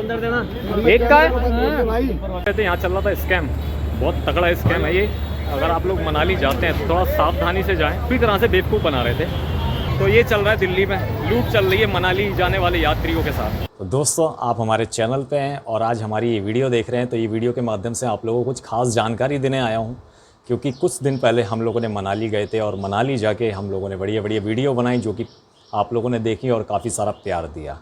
जलंधर देना एक का है कहते यहाँ चल रहा था स्कैम, बहुत तगड़ा स्कैम है ये। अगर आप लोग मनाली जाते हैं तो थोड़ा सावधानी से जाएं। पूरी तरह से बेवकूफ़ बना रहे थे। तो ये चल रहा है दिल्ली में, लूट चल रही है मनाली जाने वाले यात्रियों के साथ। तो दोस्तों, आप हमारे चैनल पे हैं और आज हमारी ये वीडियो देख रहे हैं। तो ये वीडियो के माध्यम से आप लोगों को कुछ खास जानकारी देने आया हूँ, क्योंकि कुछ दिन पहले हम लोगों ने मनाली गए थे और मनाली जाके हम लोगों ने बढ़िया बढ़िया वीडियो बनाई, जो कि आप लोगों ने देखी और काफ़ी सारा प्यार दिया।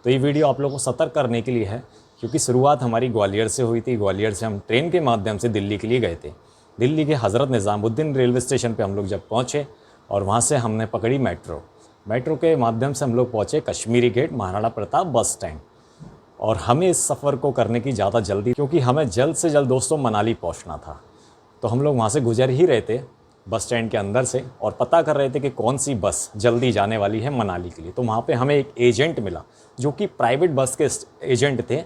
तो ये वीडियो आप लोगों को सतर्क करने के लिए है, क्योंकि शुरुआत हमारी ग्वालियर से हुई थी। ग्वालियर से हम ट्रेन के माध्यम से दिल्ली के लिए गए थे। दिल्ली के हज़रत निज़ामुद्दीन रेलवे स्टेशन पे हम लोग जब पहुँचे और वहाँ से हमने पकड़ी मेट्रो के माध्यम से हम लोग पहुँचे Kashmiri gate Maharana Pratap bus stand. और हमें इस सफ़र को करने की ज़्यादा जल्दी, क्योंकि हमें जल्द से जल्द दोस्तों मनाली पहुँचना था। तो हम लोग वहाँ से गुजर ही रहे थे बस स्टैंड के अंदर से और पता कर रहे थे कि कौन सी बस जल्दी जाने वाली है मनाली के लिए। तो वहाँ पे हमें एक एजेंट मिला, जो कि प्राइवेट बस के एजेंट थे।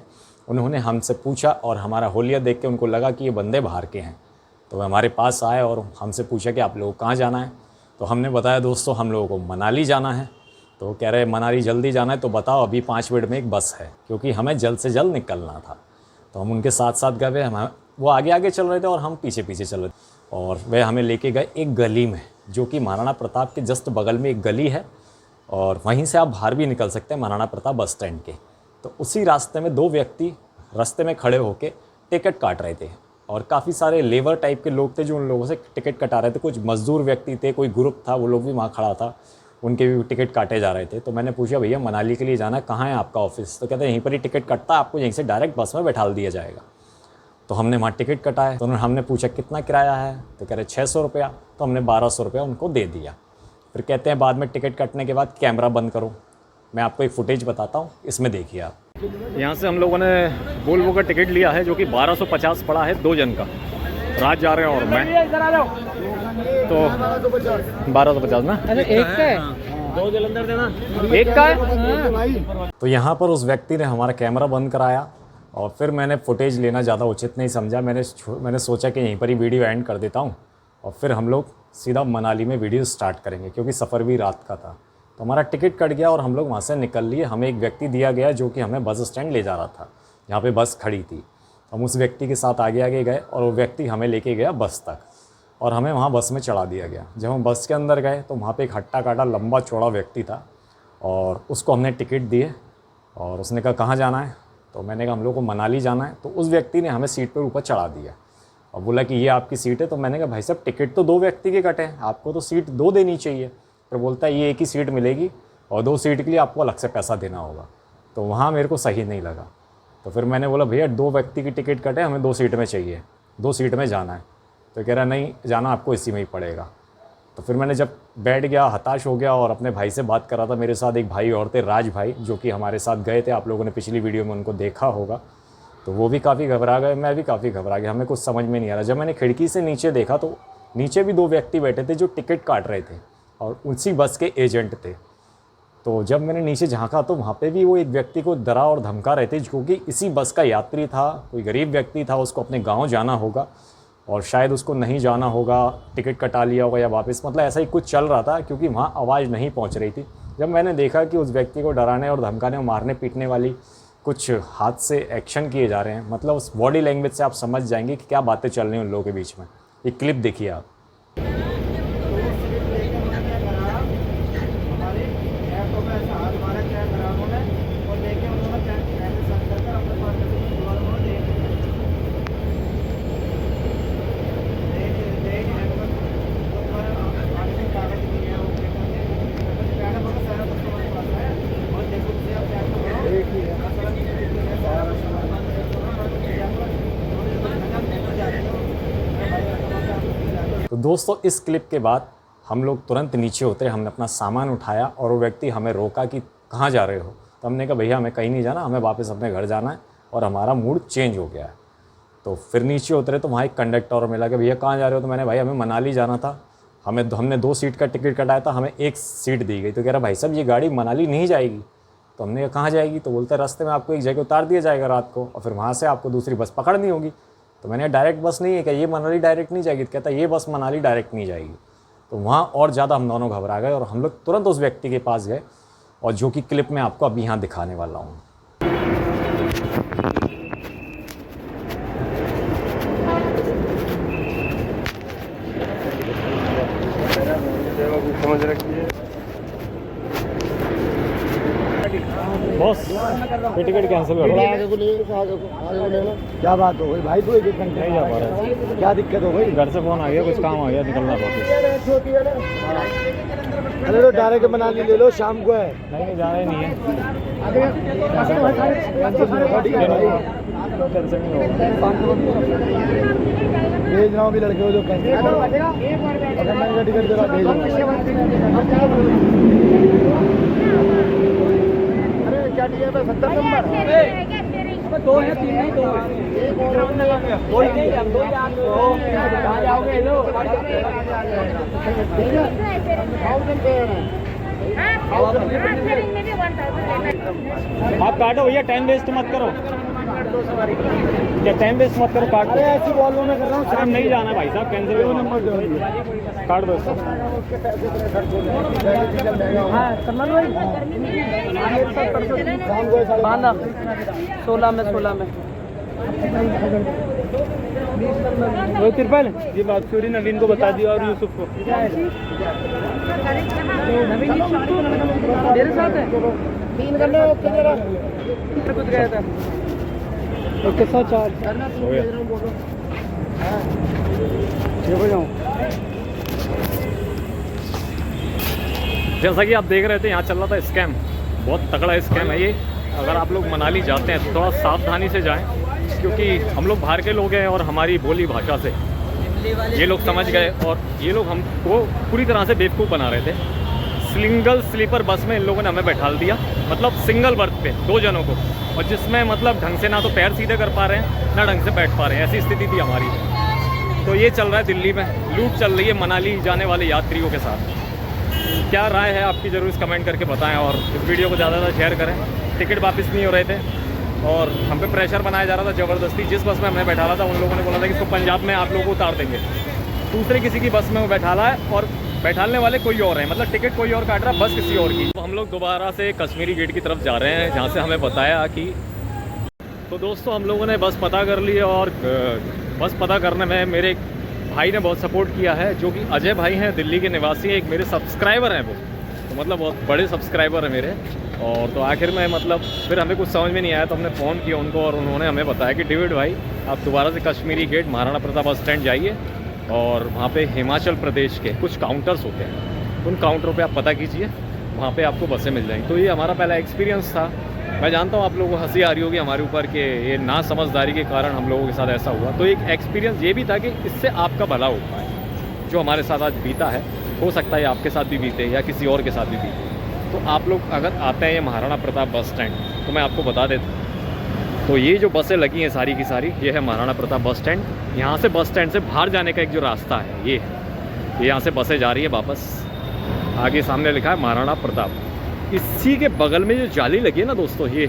उन्होंने हमसे पूछा और हमारा होलिया देख के उनको लगा कि ये बंदे बाहर के हैं। तो वे हमारे पास आए और हमसे पूछा कि आप लोगों को कहाँ जाना है। तो हमने बताया दोस्तों हम लोगों को मनाली जाना है। तो वो कह रहे मनाली जल्दी जाना है तो बताओ अभी 5 मिनट में एक बस है, क्योंकि हमें जल्द से जल्द निकलना था। तो हम उनके साथ साथ गए। हम वो आगे आगे चल रहे थे और हम पीछे पीछे चल रहे थे। और वे हमें लेके गए एक गली में, जो कि महाराणा प्रताप के जस्ट बगल में एक गली है और वहीं से आप बाहर भी निकल सकते हैं महाराणा प्रताप बस स्टैंड के। तो उसी रास्ते में 2 व्यक्ति रास्ते में खड़े होकर टिकट काट रहे थे और काफ़ी सारे लेबर टाइप के लोग थे जो उन लोगों से टिकट कटा रहे थे। कुछ मजदूर व्यक्ति थे, कोई ग्रुप था, वो लोग भी वहाँ खड़ा था, उनके भी टिकट काटे जा रहे थे। तो मैंने पूछा भैया मनाली के लिए जाना है, कहाँ है आपका ऑफिस? तो कहते हैं यहीं पर ही टिकट कटता है, आपको यहीं से डायरेक्ट बस में बैठा दिया जाएगा। तो हमने वहाँ टिकट कटाया। तो हमने पूछा कितना किराया है? तो कह रहे 600 रुपया। तो हमने 1200 रुपया उनको दे दिया। फिर कहते हैं बाद में टिकट कटने के बाद कैमरा बंद करो, मैं आपको एक फुटेज बताता हूँ, इसमें देखिए आप। यहाँ से हम लोगों ने वोल्वो का टिकट लिया है, जो कि 1250 पड़ा है 2 जन का। राज जा रहे हैं और मैं तो 1250 ना। अरे एक का है, 2 जलंधर देना एक का है। तो यहाँ पर उस व्यक्ति ने हमारा कैमरा बंद कराया और फिर मैंने फुटेज लेना ज़्यादा उचित नहीं समझा। मैंने सोचा कि यहीं पर ही वीडियो एंड कर देता हूँ और फिर हम लोग सीधा मनाली में वीडियो स्टार्ट करेंगे, क्योंकि सफ़र भी रात का था। तो हमारा टिकट कट गया और हम लोग वहाँ से निकल लिए। हमें एक व्यक्ति दिया गया जो कि हमें बस स्टैंड ले जा रहा था, जहाँ पे बस खड़ी थी। हम उस व्यक्ति के साथ आगे आगे गए और वो व्यक्ति हमें लेके गया बस तक और हमें वहाँ बस में चढ़ा दिया गया। जब हम बस के अंदर गए तो वहाँ पे एक हट्टा काटा लंबा चौड़ा व्यक्ति था और उसको हमने टिकट दिए और उसने कहा कहाँ जाना है? तो मैंने कहा हम लोग को मनाली जाना है। तो उस व्यक्ति ने हमें सीट पर ऊपर चढ़ा दिया और बोला कि ये आपकी सीट है। तो मैंने कहा भाई साहब टिकट तो 2 व्यक्ति के कटे हैं, आपको तो सीट 2 देनी चाहिए। फिर बोलता है ये एक ही सीट मिलेगी और 2 सीट के लिए आपको अलग से पैसा देना होगा। तो वहाँ मेरे को सही नहीं लगा। तो फिर मैंने बोला भैया 2 व्यक्ति की टिकट कटे, हमें 2 सीट में चाहिए, 2 सीट में जाना है। तो कह रहा नहीं जाना आपको इसी में ही पड़ेगा। तो फिर मैंने जब बैठ गया, हताश हो गया और अपने भाई से बात कर रहा था। मेरे साथ एक भाई और थे, राज भाई, जो कि हमारे साथ गए थे। आप लोगों ने पिछली वीडियो में उनको देखा होगा। तो वो भी काफ़ी घबरा गए, मैं भी काफ़ी घबरा गया। हमें कुछ समझ में नहीं आ रहा। जब मैंने खिड़की से नीचे देखा तो नीचे भी 2 व्यक्ति बैठे थे जो टिकट काट रहे थे और उसी बस के एजेंट थे। तो जब मैंने नीचे झाँका तो वहाँ पे भी वो एक व्यक्ति को डरा और धमका रहे थे, क्योंकि इसी बस का यात्री था, कोई गरीब व्यक्ति था, उसको अपने गाँव जाना होगा और शायद उसको नहीं जाना होगा, टिकट कटा लिया होगा या वापस, मतलब ऐसा ही कुछ चल रहा था, क्योंकि वहाँ आवाज़ नहीं पहुँच रही थी। जब मैंने देखा कि उस व्यक्ति को डराने और धमकाने और मारने पीटने वाली कुछ हाथ से एक्शन किए जा रहे हैं, मतलब उस बॉडी लैंग्वेज से आप समझ जाएंगे कि क्या बातें चल रही हैं उन लोगों के बीच में। ये क्लिप देखिए आप। तो दोस्तों इस क्लिप के बाद हम लोग तुरंत नीचे उतरे। हमने अपना सामान उठाया और वो व्यक्ति हमें रोका कि कहाँ जा रहे हो? तो हमने कहा भैया हमें कहीं नहीं जाना, हमें वापस अपने घर जाना है और हमारा मूड चेंज हो गया है। तो फिर नीचे उतरे तो वहाँ एक कंडक्टर मिला कि भैया कहाँ जा रहे हो? तो मैंने भाई हमें मनाली जाना था, हमने 2 सीट का टिकट कटाया था, हमें 1 सीट दी गई। तो कह रहा भाई साहब ये गाड़ी मनाली नहीं जाएगी। तो हमने कहा कहाँ जाएगी? तो बोलते रास्ते में आपको एक जगह उतार दिया जाएगा रात को और फिर वहाँ से आपको दूसरी बस पकड़नी होगी। तो मैंने डायरेक्ट बस नहीं है क्या? ये मनाली डायरेक्ट नहीं जाएगी? तो कहता ये बस मनाली डायरेक्ट नहीं जाएगी। तो वहाँ और ज़्यादा हम दोनों घबरा गए और हम लोग तुरंत उस व्यक्ति के पास गए और जो कि क्लिप में आपको अभी यहाँ दिखाने वाला हूँ। टिकट कैंसिल कर दो। आगे को ले लो। क्या बात हो गई भाई, तू एक घंटे नहीं जा पा रहा, क्या दिक्कत हो गई? घर से फोन आ गया, कुछ काम आ गया, निकलना पड़ा। अरे तो डायरेक्ट मनाली ले लो, शाम को है। नहीं जाना ही नहीं है, कैंसिल नहीं होगा। भेज रहा हूँ अभी लड़के को जो कैंसिल अगर मैं टिकट दे रहा भेज रहा अरे क्या टिकट है? 70 नंबर। 2 है 3 नहीं 2 है। 2 ही नहीं, हम 2 ही आप कहाँ जाओगे? लो आप काटो भैया, टाइम वेस्ट मत करो। क्या टाइम वेस्ट मत करो, काट दो। अरे ऐसी बॉलों में कर रहा हूँ, अरे हम नहीं जाना भाई साहब, कैंसिल दो नंबर दो। काट दो इसको। हाँ सलमान भाई शाम को 16 में वो तिरपल ये बात चोरी नवीन को बता दिया और यूसुफ को। नवीन मेरे साथ है, 3 करना कुछ गया था। ओके 104 हो गया। जैसा कि आप देख रहे थे, यहाँ चल रहा था स्कैम, बहुत तगड़ा स्कैम है ये। अगर आप लोग मनाली जाते हैं तो थोड़ा सावधानी से जाएं, क्योंकि हम लोग बाहर के लोग हैं और हमारी बोली भाषा से ये लोग समझ गए और ये लोग हमको पूरी तरह से बेवकूफ़ बना रहे थे। सिंगल स्लीपर बस में इन लोगों ने हमें बैठा दिया, मतलब सिंगल बर्थ पे 2 जनों को, और जिसमें मतलब ढंग से ना तो पैर सीधे कर पा रहे हैं ना ढंग से बैठ पा रहे हैं, ऐसी स्थिति थी हमारी। तो ये चल रहा है दिल्ली में, लूट चल रही है मनाली जाने वाले यात्रियों के साथ। क्या राय है आपकी, ज़रूर इस कमेंट करके बताएं और इस वीडियो को ज़्यादा ज़्यादा शेयर करें। टिकट वापस नहीं हो रहे थे और हम पे प्रेशर बनाया जा रहा था ज़बरदस्ती। जिस बस में हमें बैठा रहा था उन लोगों ने बोला था कि इसको पंजाब में आप लोगों को उतार देंगे, दूसरे किसी की बस में वो बैठा रहा है और बैठाने वाले कोई और है, मतलब टिकट कोई और काट रहा है, बस किसी और की। तो हम लोग दोबारा से कश्मीरी गेट की तरफ जा रहे हैं, जहाँ से हमें बताया कि तो दोस्तों हम लोगों ने बस पता कर ली है और बस पता करने में मेरे भाई ने बहुत सपोर्ट किया है, जो कि अजय भाई हैं, दिल्ली के निवासी हैं, एक मेरे सब्सक्राइबर हैं वो, तो मतलब बहुत बड़े सब्सक्राइबर हैं मेरे। और तो आखिर में मतलब फिर हमें कुछ समझ में नहीं आया तो हमने फ़ोन किया उनको और उन्होंने हमें बताया कि डेविड भाई आप दोबारा से Kashmiri gate Maharana Pratap bus stand जाइए और वहाँ पे हिमाचल प्रदेश के कुछ काउंटर्स होते हैं, उन काउंटरों पे आप पता कीजिए, वहाँ पे आपको बसें मिल जाएंगी। तो ये हमारा पहला एक्सपीरियंस था। मैं जानता हूँ आप लोगों को हंसी आ रही होगी हमारे ऊपर कि ये ना समझदारी के कारण हम लोगों के साथ ऐसा हुआ। तो एक एक्सपीरियंस ये भी था कि इससे आपका भला हो पाए, जो हमारे साथ आज बीता है हो सकता है आपके साथ भी बीते या किसी और के साथ भी बीते। तो आप लोग अगर आते हैं ये महाराणा प्रताप बस स्टैंड तो मैं आपको बता देता हूँ, तो ये जो बसें लगी हैं सारी की सारी, ये है महाराणा प्रताप बस स्टैंड। यहाँ से बस स्टैंड से बाहर जाने का एक जो रास्ता है ये यहाँ से बसें जा रही है वापस, आगे सामने लिखा है महाराणा प्रताप। इसी के बगल में जो जाली लगी है ना दोस्तों, ये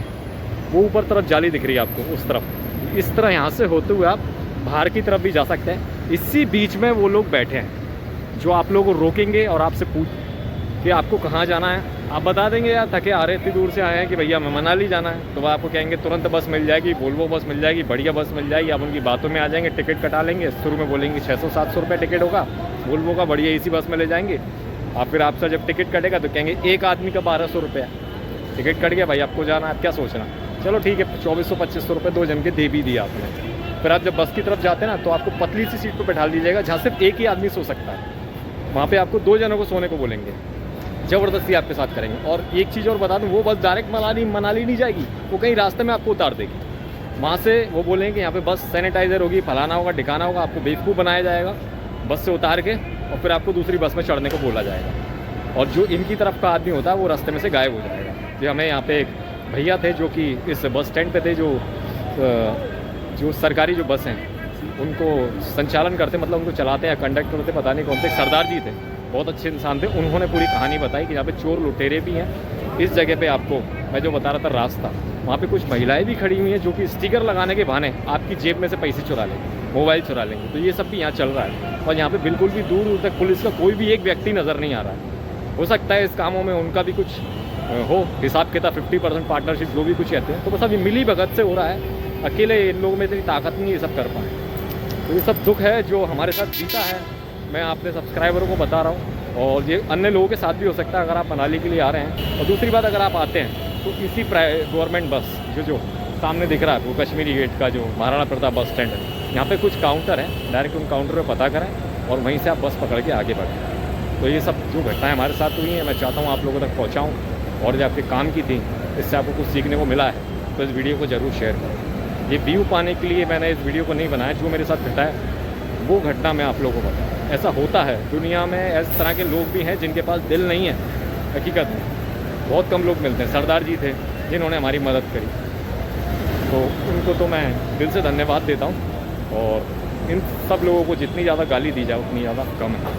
वो ऊपर तरफ जाली दिख रही है आपको, उस तरफ इस तरह यहाँ से होते हुए आप बाहर की तरफ भी जा सकते हैं। इसी बीच में वो लोग बैठे हैं जो आप लोगों को रोकेंगे और आपसे पूछ कि आपको कहाँ जाना है। आप बता देंगे यार थके आ रहे इतनी दूर से आए हैं कि भैया हमें मनाली जाना है, तो वह आपको कहेंगे तुरंत बस मिल जाएगी, वोल्वो बस मिल जाएगी, बढ़िया बस मिल जाएगी। आप उनकी बातों में आ जाएंगे, टिकट कटा लेंगे, शुरू में बोलेंगे 600-700 रुपये टिकट होगा, वोल्वो का बढ़िया इसी बस में ले जाएंगे। आप फिर आपसे जब टिकट कटेगा तो कहेंगे एक आदमी का 1200 रुपये टिकट कट गया भाई, आपको जाना है, आप क्या सोचना। चलो ठीक है 2400-2500 रुपये 2 जन के दे भी दिया आपने। फिर आप जब बस की तरफ जाते हैं ना तो आपको पतली सी सीट पर बैठा दीजिएगा जहाँ सिर्फ एक ही आदमी सो सकता है, वहाँ पे आपको 2 जनों को सोने को बोलेंगे, ज़बरदस्ती आपके साथ करेंगे। और एक चीज़ और बता दूँ, वो बस डायरेक्ट मनाली नहीं जाएगी, वो कहीं रास्ते में आपको उतार देगी। वहाँ से वो बोलेंगे कि यहाँ पे बस सैनिटाइज़र होगी, फलाना होगा, ठिकाना होगा, आपको बेवकूफ़ बनाया जाएगा, बस से उतार के और फिर आपको दूसरी बस में चढ़ने को बोला जाएगा। और जो इनकी तरफ का आदमी होता है वो रास्ते में से गायब हो जाएगा। जो हमें यहाँ पे एक भैया थे जो कि इस बस स्टैंड पे थे, जो सरकारी जो बस हैं उनको संचालन करते, मतलब उनको चलाते हैं, कंडक्टर होते, पता नहीं कौन थे, सरदार जी थे, बहुत अच्छे इंसान थे। उन्होंने पूरी कहानी बताई कि यहाँ पे चोर लुटेरे भी हैं। इस जगह पे आपको मैं जो बता रहा था रास्ता, वहाँ पे कुछ महिलाएं भी खड़ी हुई हैं जो कि स्टिकर लगाने के बहाने आपकी जेब में से पैसे चुरा लेंगे, मोबाइल चुरा लेंगे। तो ये सब भी यहाँ चल रहा है और यहाँ पे बिल्कुल भी दूर दूर तक पुलिस का कोई भी एक व्यक्ति नज़र नहीं आ रहा है। हो सकता है इस कामों में उनका भी कुछ हो हिसाब किताब, 50% पार्टनरशिप जो भी कुछ कहते हैं। तो बस अभी मिली भगत से हो रहा है, अकेले इन लोगों में इतनी ताकत नहीं ये सब कर पाए। तो ये सब दुख है जो हमारे साथ बीता है, मैं अपने सब्सक्राइबरों को बता रहा हूँ और ये अन्य लोगों के साथ भी हो सकता है अगर आप मनाली के लिए आ रहे हैं। और दूसरी बात, अगर आप आते हैं तो इसी गवर्नमेंट बस जो सामने दिख रहा है वो कश्मीरी गेट का जो महाराणा प्रताप बस स्टैंड है, यहाँ पे कुछ काउंटर है, डायरेक्ट उन काउंटर पे पता करें और वहीं से आप बस पकड़ के आगे बढ़ें। तो ये सब जो घटनाएं हमारे साथ हुई हैं मैं चाहता हूँ आप लोगों तक पहुँचाऊँ, और जो आपके काम की थी इससे आपको कुछ सीखने को मिला है तो इस वीडियो को ज़रूर शेयर करें। ये व्यू पाने के लिए मैंने इस वीडियो को नहीं बनाया, जो मेरे साथ घटा है वो घटना मैं आप लोगों को बताऊँ। ऐसा होता है दुनिया में, इस तरह के लोग भी हैं जिनके पास दिल नहीं है। हकीकत में बहुत कम लोग मिलते हैं। सरदार जी थे जिन्होंने हमारी मदद करी, तो उनको तो मैं दिल से धन्यवाद देता हूँ। और इन सब लोगों को जितनी ज़्यादा गाली दी जाए उतनी ज़्यादा कम है।